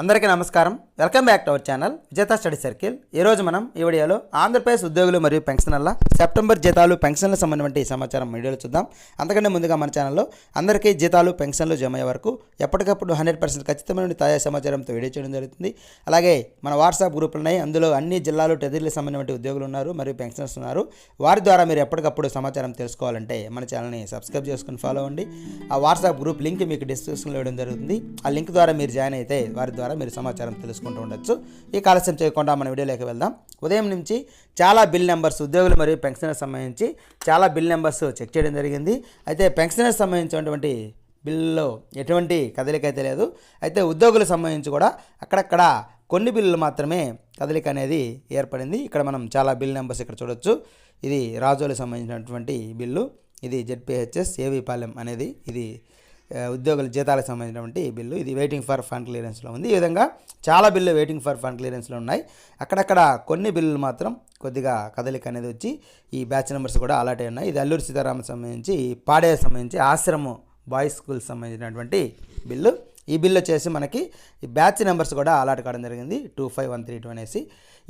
అందరికీ నమస్కారం. Welcome back to our channel విజేత స్టడీ సర్కిల్. ఈరోజు మనం ఈ వీడియోలో ఆంధ్రప్రదేశ్ ఉద్యోగులు మరియు పెన్షనర్ల సెప్టెంబర్ జీతాలు పెన్షన్ల సంబంధించిన సమాచారం వీడియోలో చూద్దాం. అంతకంటే ముందుగా మన ఛానల్లో అందరికీ జీతాలు పెన్షన్లు జమ అయ్యే వరకు ఎప్పటికప్పుడు 100% ఖచ్చితమైన తాజా సమాచారంతో వీడియో చేయడం జరుగుతుంది. అలాగే మన వాట్సాప్ గ్రూపులు ఉన్నాయి. అందులో అన్ని జిల్లాలు టెరిటరీలకు సంబంధించిన ఉద్యోగులు ఉన్నారు మరియు పెన్షనర్స్ ఉన్నారు. వారి ద్వారా మీరు ఎప్పటికప్పుడు సమాచారం తెలుసుకోవాలంటే మన ఛానల్ని సబ్స్క్రైబ్ చేసుకుని ఫాలో అవ్వండి. ఆ వాట్సాప్ గ్రూప్ లింక్ మీకు డిస్క్రిప్షన్లో ఇవ్వడం జరుగుతుంది. ఆ లింక్ ద్వారా మీరు జాయిన్ అయితే వారి ద్వారా మీరు సమాచారం తెలుసుకుంటూ ఉండొచ్చు. ఈ ఆలస్యం చేయకుండా మన వీడియోలోకి వెళ్దాం. ఉదయం నుంచి చాలా బిల్ నెంబర్స్ ఉద్యోగులు మరియు పెన్షనర్ సంబంధించి చాలా బిల్ నెంబర్స్ చెక్ చేయడం జరిగింది. అయితే పెన్షనర్ సంబంధించినటువంటి బిల్లులో ఎటువంటి కదలిక అయితే లేదు. అయితే ఉద్యోగులకు సంబంధించి కూడా అక్కడక్కడ కొన్ని బిల్లులు మాత్రమే కదలిక అనేది ఏర్పడింది. ఇక్కడ మనం చాలా బిల్ నెంబర్స్ ఇక్కడ చూడొచ్చు. ఇది రాజోలకు సంబంధించినటువంటి బిల్లు, ఇది జెడ్పీహెచ్ఎస్ ఏవీపాలెం అనేది ఇది ఉద్యోగుల జీతాలకు సంబంధించినటువంటి బిల్లు. ఇది వెయిటింగ్ ఫర్ ఫండ్ క్లియరెన్స్లో ఉంది. ఈ విధంగా చాలా బిల్లు వెయిటింగ్ ఫర్ ఫండ్ క్లియరెన్స్లో ఉన్నాయి. అక్కడక్కడ కొన్ని బిల్లులు మాత్రం కొద్దిగా కదలిక అనేది వచ్చి ఈ బ్యాచ్ నెంబర్స్ కూడా అలాట్ ఉన్నాయి. ఇది అల్లూరి సీతారామన్ సంబంధించి పాడే సంబంధించి ఆశ్రమం బాయ్స్ స్కూల్ సంబంధించినటువంటి బిల్లు. ఈ బిల్లు వచ్చేసి మనకి ఈ బ్యాచ్ నెంబర్స్ కూడా అలాట్ కావడం జరిగింది 25132 అనేసి.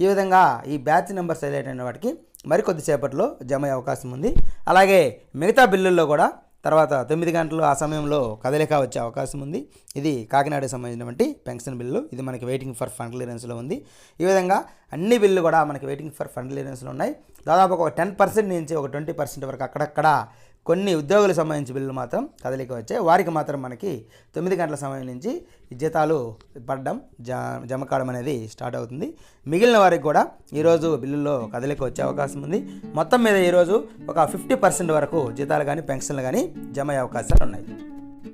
ఈ విధంగా ఈ బ్యాచ్ నెంబర్స్ హైలైట్ అయిన వాటికి మరికొద్దిసేపట్లో జమ అయ్యే అవకాశం ఉంది. అలాగే మిగతా బిల్లుల్లో కూడా తర్వాత 9 గంటలు ఆ సమయంలో కదలిక వచ్చే అవకాశం ఉంది. ఇది కాకినాడకు సంబంధించినటువంటి పెన్షన్ బిల్లు. ఇది మనకి వెయిటింగ్ ఫర్ ఫండ్ క్లియరెన్స్లో ఉంది. ఈ విధంగా అన్ని బిల్లు కూడా మనకి వెయిటింగ్ ఫర్ ఫండ్ క్లియరెన్స్లో ఉన్నాయి. దాదాపు ఒక 10% నుంచి ఒక 20% వరకు అక్కడక్కడ కొన్ని ఉద్యోగులకు సంబంధించి బిల్లులు మాత్రం కదలిక వచ్చాయి. వారికి మాత్రం మనకి 9 గంటల సమయం నుంచి జీతాలు పడడం జమ కావడం అనేది స్టార్ట్ అవుతుంది. మిగిలిన వారికి కూడా ఈరోజు బిల్లుల్లో కదలిక వచ్చే అవకాశం ఉంది. మొత్తం మీద ఈరోజు ఒక 50% వరకు జీతాలు కానీ పెన్షన్లు కానీ జమ అయ్యే అవకాశాలు ఉన్నాయి.